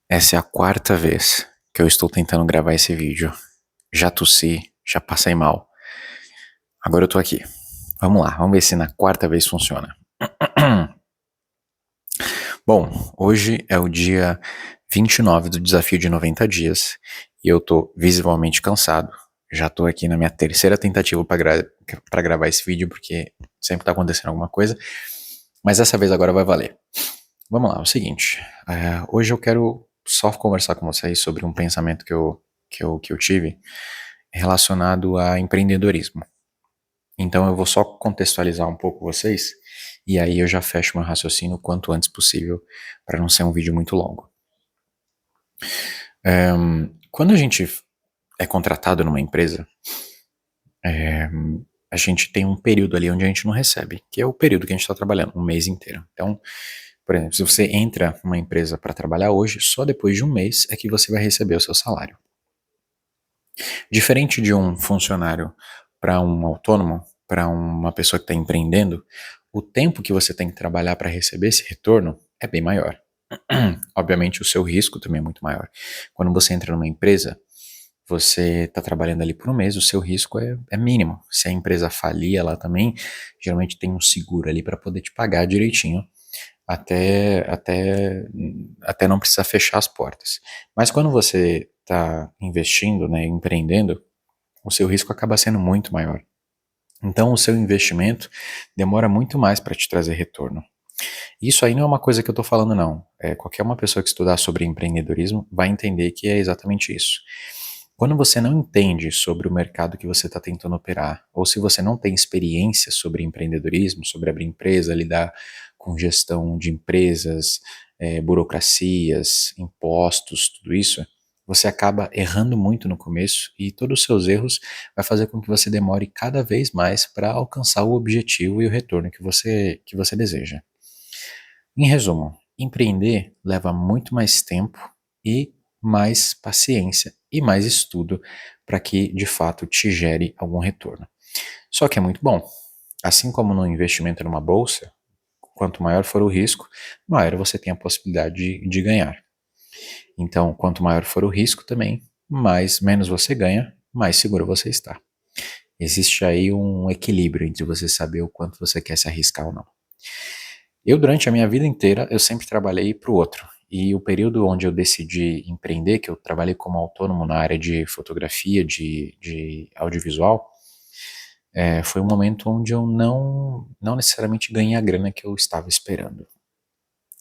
Essa é a quarta vez que eu estou tentando gravar esse vídeo. Já tossi, já passei mal. Agora eu tô aqui. Vamos lá, vamos ver se na quarta vez funciona. Bom, hoje é o dia 29 do desafio de 90 dias e eu tô visivelmente cansado. Já tô aqui na minha terceira tentativa pra gravar esse vídeo porque sempre tá acontecendo alguma coisa, mas dessa vez agora vai valer. Vamos lá, é o seguinte, hoje eu quero só conversar com vocês sobre um pensamento que eu tive relacionado a empreendedorismo. Então eu vou só contextualizar um pouco vocês e aí eu já fecho meu raciocínio o quanto antes possível para não ser um vídeo muito longo. Quando a gente é contratado numa empresa, é, a gente tem um período ali onde a gente não recebe, que é o período que a gente está trabalhando, um mês inteiro. Então, por exemplo, se você entra numa empresa para trabalhar hoje, só depois de um mês é que você vai receber o seu salário. Diferente de um funcionário para um autônomo, para uma pessoa que está empreendendo, o tempo que você tem que trabalhar para receber esse retorno é bem maior. Obviamente, o seu risco também é muito maior. Quando você entra numa empresa, você está trabalhando ali por um mês, o seu risco é mínimo. Se a empresa falir, ela também geralmente tem um seguro ali para poder te pagar direitinho até, até, até não precisar fechar as portas. Mas quando você está investindo, né, empreendendo, o seu risco acaba sendo muito maior. Então, o seu investimento demora muito mais para te trazer retorno. Isso aí não é uma coisa que eu estou falando, não. Qualquer uma pessoa que estudar sobre empreendedorismo vai entender que é exatamente isso. Quando você não entende sobre o mercado que você está tentando operar, ou se você não tem experiência sobre empreendedorismo, sobre abrir empresa, lidar com gestão de empresas, burocracias, impostos, tudo isso, você acaba errando muito no começo e todos os seus erros vai fazer com que você demore cada vez mais para alcançar o objetivo e o retorno que você deseja. Em resumo, empreender leva muito mais tempo e mais paciência e mais estudo para que de fato te gere algum retorno. Só que é muito bom. Assim como no investimento numa bolsa, quanto maior for o risco, maior você tem a possibilidade de ganhar. Então, quanto maior for o risco também, menos você ganha, mais seguro você está. Existe aí um equilíbrio entre você saber o quanto você quer se arriscar ou não. Eu, durante a minha vida inteira, eu sempre trabalhei para o outro. E o período onde eu decidi empreender, que eu trabalhei como autônomo na área de fotografia, de audiovisual, foi um momento onde eu não necessariamente ganhei a grana que eu estava esperando.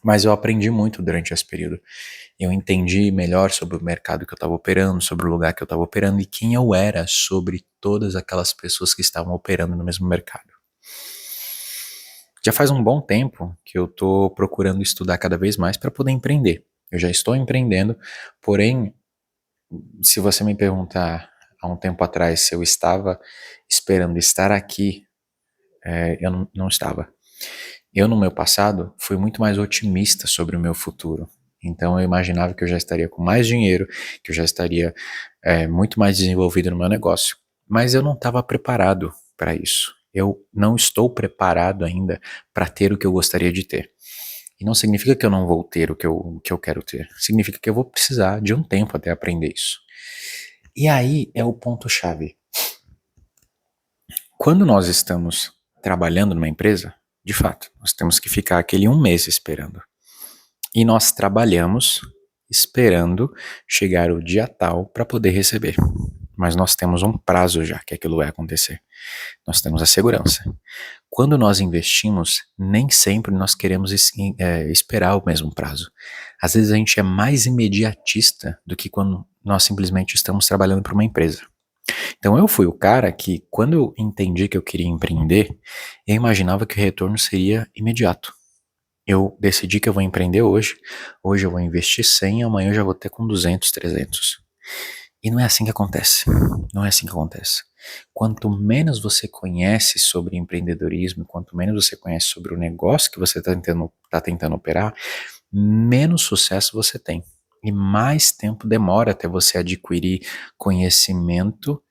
Mas eu aprendi muito durante esse período. Eu entendi melhor sobre o mercado que eu estava operando, sobre o lugar que eu estava operando e quem eu era sobre todas aquelas pessoas que estavam operando no mesmo mercado. Já faz um bom tempo que eu estou procurando estudar cada vez mais para poder empreender. Eu já estou empreendendo, porém, se você me perguntar há um tempo atrás se eu estava esperando estar aqui, eu não estava. Eu, no meu passado, fui muito mais otimista sobre o meu futuro. Então, eu imaginava que eu já estaria com mais dinheiro, que eu já estaria muito mais desenvolvido no meu negócio. Mas eu não estava preparado para isso. Eu não estou preparado ainda para ter o que eu gostaria de ter. E não significa que eu não vou ter o que eu quero ter. Significa que eu vou precisar de um tempo até aprender isso. E aí é o ponto-chave. Quando nós estamos trabalhando numa empresa, de fato, nós temos que ficar aquele um mês esperando. E nós trabalhamos esperando chegar o dia tal para poder receber. Mas nós temos um prazo já que aquilo vai acontecer. Nós temos a segurança. Quando nós investimos, nem sempre nós queremos esperar o mesmo prazo. Às vezes a gente é mais imediatista do que quando nós simplesmente estamos trabalhando para uma empresa. Então eu fui o cara que, quando eu entendi que eu queria empreender, eu imaginava que o retorno seria imediato. Eu decidi que eu vou empreender hoje eu vou investir 100, amanhã eu já vou ter com 200, 300. E não é assim que acontece. Não é assim que acontece. Quanto menos você conhece sobre empreendedorismo, quanto menos você conhece sobre o negócio que você está tentando operar, menos sucesso você tem. E mais tempo demora até você adquirir conhecimento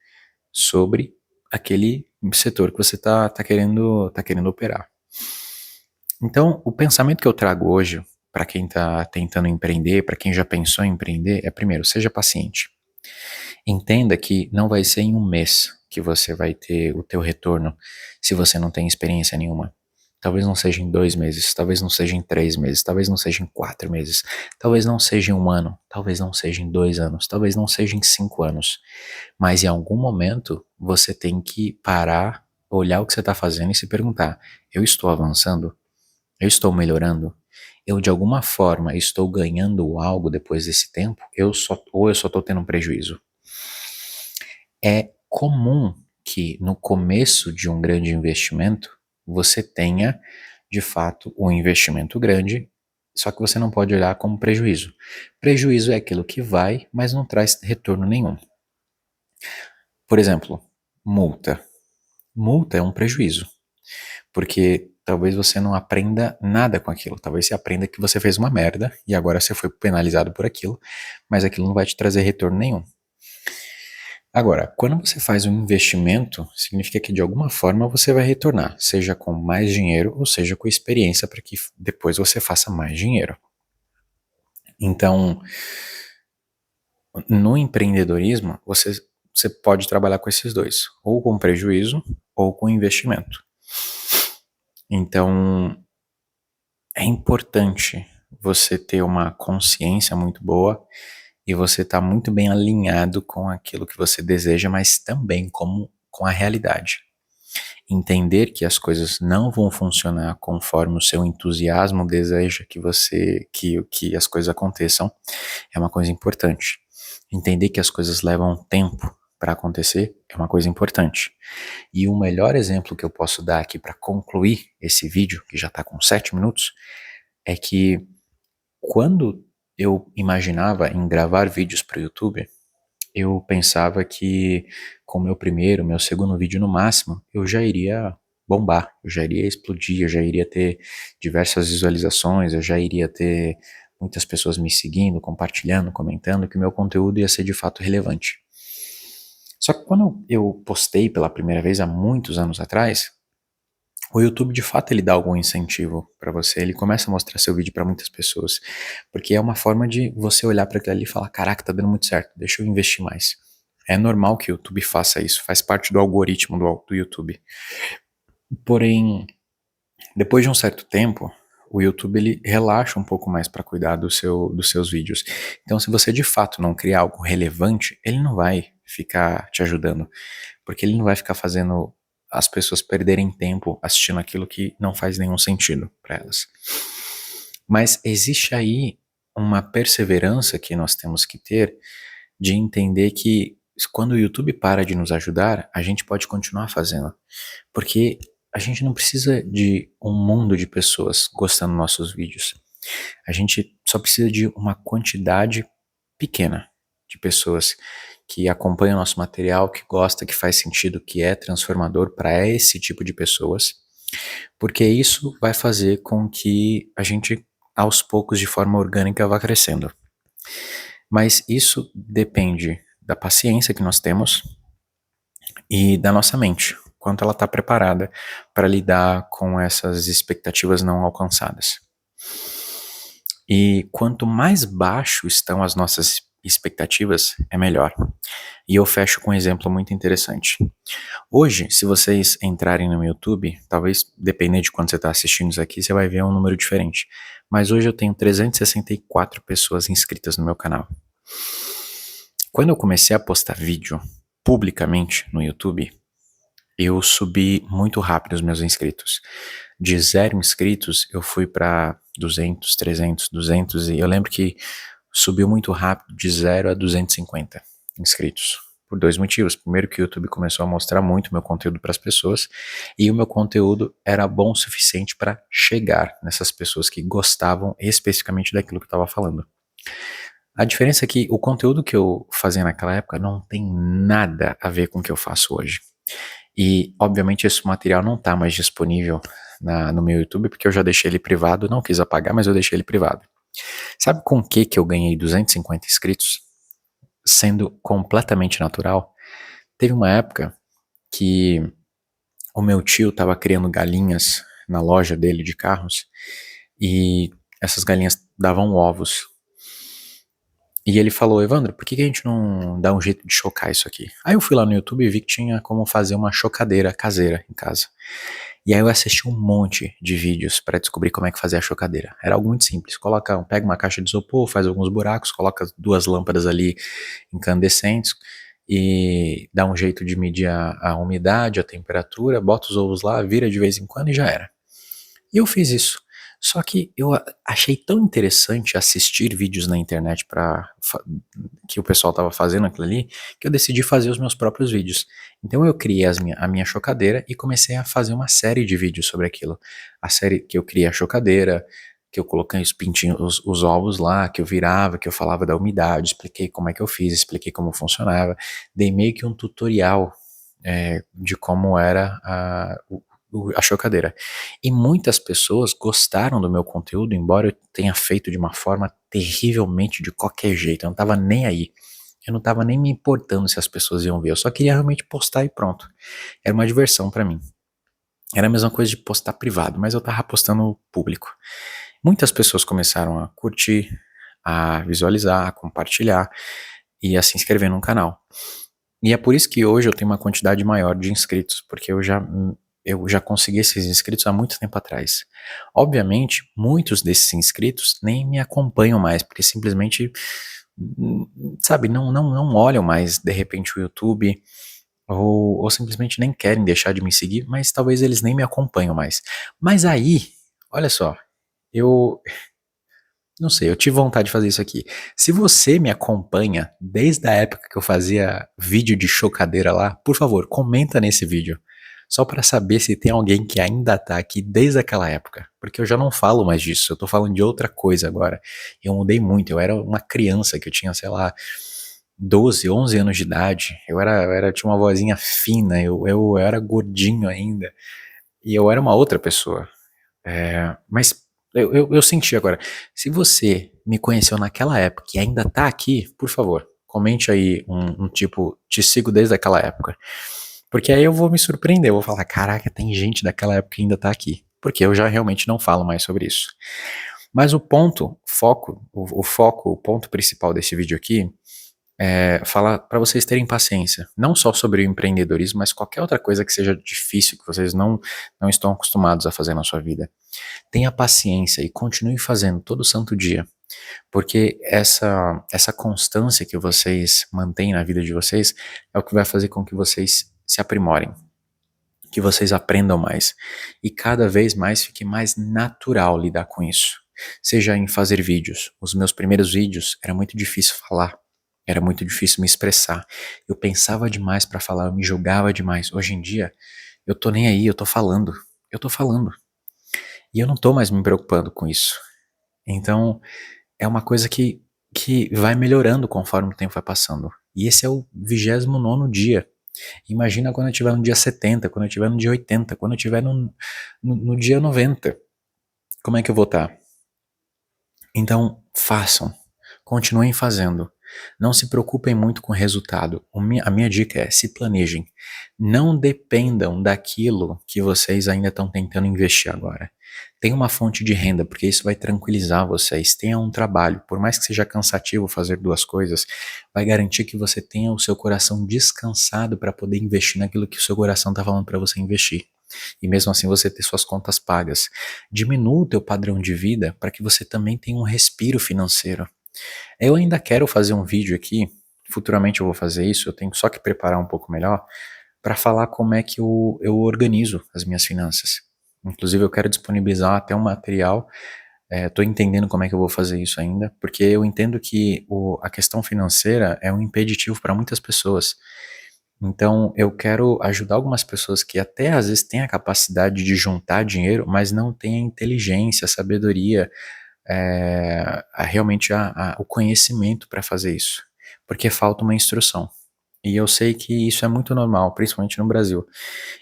sobre aquele setor que você tá querendo operar. Então, o pensamento que eu trago hoje para quem está tentando empreender, para quem já pensou em empreender, é primeiro, seja paciente. Entenda que não vai ser em um mês que você vai ter o teu retorno se você não tem experiência nenhuma. Talvez não seja em 2 meses, talvez não seja em 3 meses, talvez não seja em 4 meses, talvez não seja em um ano, talvez não seja em 2 anos, talvez não seja em 5 anos. Mas em algum momento você tem que parar, olhar o que você está fazendo e se perguntar: eu estou avançando? Eu estou melhorando? Eu de alguma forma estou ganhando algo depois desse tempo? Ou eu só estou tendo um prejuízo? É comum que no começo de um grande investimento você tenha, de fato, um investimento grande, só que você não pode olhar como prejuízo. Prejuízo é aquilo que vai, mas não traz retorno nenhum. Por exemplo, multa. Multa é um prejuízo, porque talvez você não aprenda nada com aquilo. Talvez você aprenda que você fez uma merda e agora você foi penalizado por aquilo, mas aquilo não vai te trazer retorno nenhum. Agora, quando você faz um investimento, significa que de alguma forma você vai retornar, seja com mais dinheiro ou seja com experiência para que depois você faça mais dinheiro. Então, no empreendedorismo, você pode trabalhar com esses dois, ou com prejuízo ou com investimento. Então, é importante você ter uma consciência muito boa e você estar muito bem alinhado com aquilo que você deseja, mas também com a realidade. Entender que as coisas não vão funcionar conforme o seu entusiasmo deseja que as coisas aconteçam é uma coisa importante. Entender que as coisas levam tempo para acontecer é uma coisa importante. E o melhor exemplo que eu posso dar aqui para concluir esse vídeo, que já está com 7 minutos, é que quando eu imaginava em gravar vídeos para o YouTube, eu pensava que com o meu primeiro, meu segundo vídeo no máximo, eu já iria bombar, eu já iria explodir, eu já iria ter diversas visualizações, eu já iria ter muitas pessoas me seguindo, compartilhando, comentando, que o meu conteúdo ia ser de fato relevante. Só que quando eu postei pela primeira vez há muitos anos atrás, o YouTube de fato ele dá algum incentivo para você, ele começa a mostrar seu vídeo para muitas pessoas, porque é uma forma de você olhar para aquilo ali e falar: caraca, tá dando muito certo, deixa eu investir mais. É normal que o YouTube faça isso, faz parte do algoritmo do YouTube. Porém, depois de um certo tempo, o YouTube ele relaxa um pouco mais para cuidar dos seus vídeos. Então, se você de fato não criar algo relevante, ele não vai ficar te ajudando, porque ele não vai ficar fazendo as pessoas perderem tempo assistindo aquilo que não faz nenhum sentido para elas. Mas existe aí uma perseverança que nós temos que ter de entender que quando o YouTube para de nos ajudar, a gente pode continuar fazendo. Porque a gente não precisa de um mundo de pessoas gostando dos nossos vídeos. A gente só precisa de uma quantidade pequena de pessoas que acompanham nosso material, que gosta, que faz sentido, que é transformador para esse tipo de pessoas, porque isso vai fazer com que a gente, aos poucos, de forma orgânica, vá crescendo. Mas isso depende da paciência que nós temos e da nossa mente, quanto ela está preparada para lidar com essas expectativas não alcançadas. E quanto mais baixo estão as nossas expectativas, é melhor. E eu fecho com um exemplo muito interessante. Hoje, se vocês entrarem no meu YouTube, talvez, dependendo de quando você está assistindo isso aqui, você vai ver um número diferente. Mas hoje eu tenho 364 pessoas inscritas no meu canal. Quando eu comecei a postar vídeo publicamente no YouTube, eu subi muito rápido os meus inscritos. De 0 inscritos, eu fui para 200, 300, 200 e eu lembro que subiu muito rápido de 0 a 250 inscritos. Por 2 motivos. Primeiro que o YouTube começou a mostrar muito meu conteúdo para as pessoas e o meu conteúdo era bom o suficiente para chegar nessas pessoas que gostavam especificamente daquilo que eu estava falando. A diferença é que o conteúdo que eu fazia naquela época não tem nada a ver com o que eu faço hoje. E, obviamente, esse material não está mais disponível no meu YouTube, porque eu já deixei ele privado, não quis apagar, mas eu deixei ele privado. Sabe com o que eu ganhei 250 inscritos? Sendo completamente natural. Teve uma época que o meu tio estava criando galinhas na loja dele de carros, e essas galinhas davam ovos. E ele falou, Evandro, por que a gente não dá um jeito de chocar isso aqui? Aí eu fui lá no YouTube e vi que tinha como fazer uma chocadeira caseira em casa. E aí eu assisti um monte de vídeos para descobrir como é que fazia a chocadeira. Era algo muito simples. Pega uma caixa de isopor, faz alguns buracos, coloca 2 lâmpadas ali incandescentes e dá um jeito de medir a umidade, a temperatura, bota os ovos lá, vira de vez em quando e já era. E eu fiz isso. Só que eu achei tão interessante assistir vídeos na internet que o pessoal estava fazendo aquilo ali, que eu decidi fazer os meus próprios vídeos. Então eu criei a minha chocadeira e comecei a fazer uma série de vídeos sobre aquilo. A série que eu criei a chocadeira, que eu coloquei os pintinhos, os ovos lá, que eu virava, que eu falava da umidade, expliquei como é que eu fiz, expliquei como funcionava, dei meio que um tutorial de como era a chocadeira. E muitas pessoas gostaram do meu conteúdo, embora eu tenha feito de uma forma terrivelmente de qualquer jeito. Eu não tava nem aí. Eu não tava nem me importando se as pessoas iam ver. Eu só queria realmente postar e pronto. Era uma diversão pra mim. Era a mesma coisa de postar privado, mas eu tava postando público. Muitas pessoas começaram a curtir, a visualizar, a compartilhar e a se inscrever no canal. E é por isso que hoje eu tenho uma quantidade maior de inscritos, porque eu já consegui esses inscritos há muito tempo atrás. Obviamente, muitos desses inscritos nem me acompanham mais, porque simplesmente, sabe, não olham mais de repente o YouTube, ou simplesmente nem querem deixar de me seguir, mas talvez eles nem me acompanham mais. Mas aí, olha só, eu não sei, eu tive vontade de fazer isso aqui. Se você me acompanha desde a época que eu fazia vídeo de chocadeira lá, por favor, comenta nesse vídeo. Só para saber se tem alguém que ainda tá aqui desde aquela época. Porque eu já não falo mais disso, eu tô falando de outra coisa agora. Eu mudei muito, eu era uma criança que eu tinha, sei lá, 12, 11 anos de idade. Tinha uma vozinha fina, eu era gordinho ainda. E eu era uma outra pessoa. Mas eu senti agora. Se você me conheceu naquela época e ainda tá aqui, por favor, comente aí um tipo, te sigo desde aquela época. Porque aí eu vou me surpreender, eu vou falar, caraca, tem gente daquela época que ainda tá aqui. Porque eu já realmente não falo mais sobre isso. Mas o ponto principal desse vídeo aqui falar para vocês terem paciência, não só sobre o empreendedorismo, mas qualquer outra coisa que seja difícil, que vocês não estão acostumados a fazer na sua vida. Tenha paciência e continue fazendo todo santo dia, porque essa constância que vocês mantêm na vida de vocês é o que vai fazer com que vocês se aprimorem, que vocês aprendam mais e cada vez mais fique mais natural lidar com isso. Seja em fazer vídeos. Os meus primeiros vídeos era muito difícil falar, era muito difícil me expressar. Eu pensava demais para falar, eu me julgava demais. Hoje em dia, eu tô nem aí, eu tô falando. Eu tô falando. E eu não tô mais me preocupando com isso. Então, é uma coisa que vai melhorando conforme o tempo vai passando. E esse é o 29º dia. Imagina quando eu estiver no dia 70, quando eu estiver no dia 80, quando eu estiver no dia 90. Como é que eu vou estar? Então, façam. Continuem fazendo. Não se preocupem muito com o resultado. A minha dica é: se planejem. Não dependam daquilo que vocês ainda estão tentando investir agora. Tenha uma fonte de renda, porque isso vai tranquilizar vocês. Tenha um trabalho. Por mais que seja cansativo fazer duas coisas, vai garantir que você tenha o seu coração descansado para poder investir naquilo que o seu coração está falando para você investir. E mesmo assim você ter suas contas pagas. Diminua o teu padrão de vida para que você também tenha um respiro financeiro. Eu ainda quero fazer um vídeo aqui, futuramente eu vou fazer isso, eu tenho só que preparar um pouco melhor, para falar como é que eu organizo as minhas finanças. Inclusive eu quero disponibilizar até um material, estou entendendo como é que eu vou fazer isso ainda, porque eu entendo que a questão financeira é um impeditivo para muitas pessoas. Então eu quero ajudar algumas pessoas que até às vezes têm a capacidade de juntar dinheiro, mas não têm a inteligência, a sabedoria, realmente o conhecimento para fazer isso, porque falta uma instrução. E eu sei que isso é muito normal, principalmente no Brasil.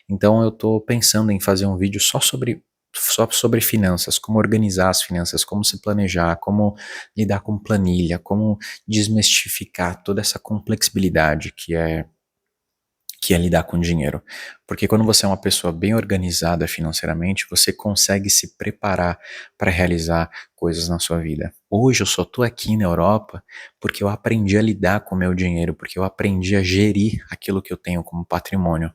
Então eu estou pensando em fazer um vídeo só sobre finanças, como organizar as finanças, como se planejar, como lidar com planilha, como desmistificar toda essa complexibilidade que é lidar com dinheiro. Porque quando você é uma pessoa bem organizada financeiramente, você consegue se preparar para realizar coisas na sua vida. Hoje eu só tô aqui na Europa porque eu aprendi a lidar com o meu dinheiro, porque eu aprendi a gerir aquilo que eu tenho como patrimônio.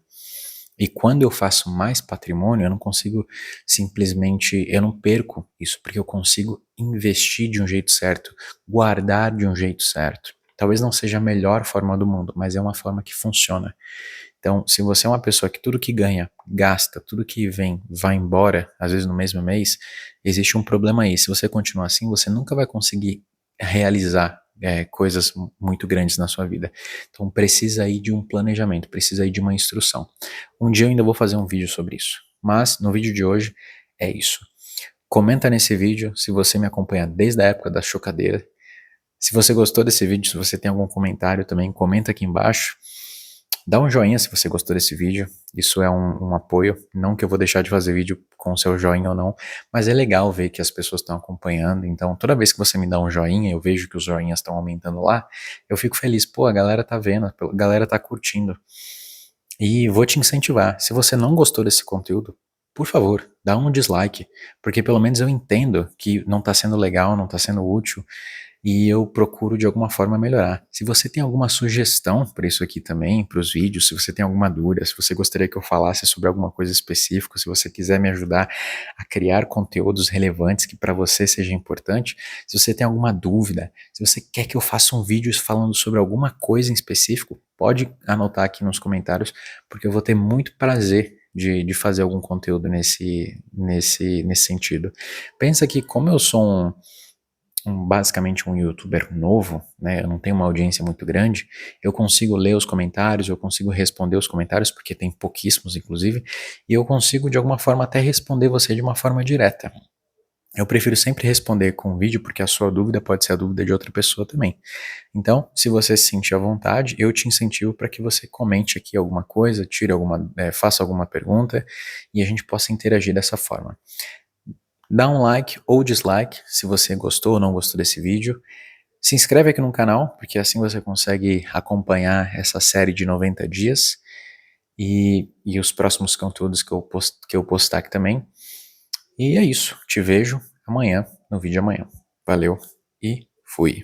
E quando eu faço mais patrimônio, eu não consigo simplesmente, eu não perco isso, porque eu consigo investir de um jeito certo, guardar de um jeito certo. Talvez não seja a melhor forma do mundo, mas é uma forma que funciona. Então, se você é uma pessoa que tudo que ganha, gasta, tudo que vem, vai embora, às vezes no mesmo mês, existe um problema aí. Se você continuar assim, você nunca vai conseguir realizar coisas muito grandes na sua vida. Então, precisa aí de um planejamento, precisa aí de uma instrução. Um dia eu ainda vou fazer um vídeo sobre isso. Mas, no vídeo de hoje, é isso. Comenta nesse vídeo se você me acompanha desde a época da chocadeira. Se você gostou desse vídeo, se você tem algum comentário também, comenta aqui embaixo. Dá um joinha se você gostou desse vídeo, isso é um apoio, não que eu vou deixar de fazer vídeo com o seu joinha ou não, mas é legal ver que as pessoas estão acompanhando, então toda vez que você me dá um joinha, eu vejo que os joinhas estão aumentando lá, eu fico feliz, pô, a galera tá vendo, a galera tá curtindo, e vou te incentivar, se você não gostou desse conteúdo, por favor, dá um dislike, porque pelo menos eu entendo que não tá sendo legal, não tá sendo útil, e eu procuro de alguma forma melhorar. Se você tem alguma sugestão para isso aqui também, para os vídeos, se você tem alguma dúvida, se você gostaria que eu falasse sobre alguma coisa específica, se você quiser me ajudar a criar conteúdos relevantes que para você seja importante, se você tem alguma dúvida, se você quer que eu faça um vídeo falando sobre alguma coisa em específico, pode anotar aqui nos comentários, porque eu vou ter muito prazer de fazer algum conteúdo nesse sentido. Pensa que como eu sou basicamente um youtuber novo, né, eu não tenho uma audiência muito grande, eu consigo ler os comentários, eu consigo responder os comentários, porque tem pouquíssimos inclusive, e eu consigo de alguma forma até responder você de uma forma direta. Eu prefiro sempre responder com vídeo, porque a sua dúvida pode ser a dúvida de outra pessoa também. Então, se você se sentir à vontade, eu te incentivo para que você comente aqui alguma coisa, faça alguma pergunta, e a gente possa interagir dessa forma. Dá um like ou dislike se você gostou ou não gostou desse vídeo. Se inscreve aqui no canal, porque assim você consegue acompanhar essa série de 90 dias e os próximos conteúdos que eu postar aqui também. E é isso. Te vejo amanhã, no vídeo de amanhã. Valeu e fui.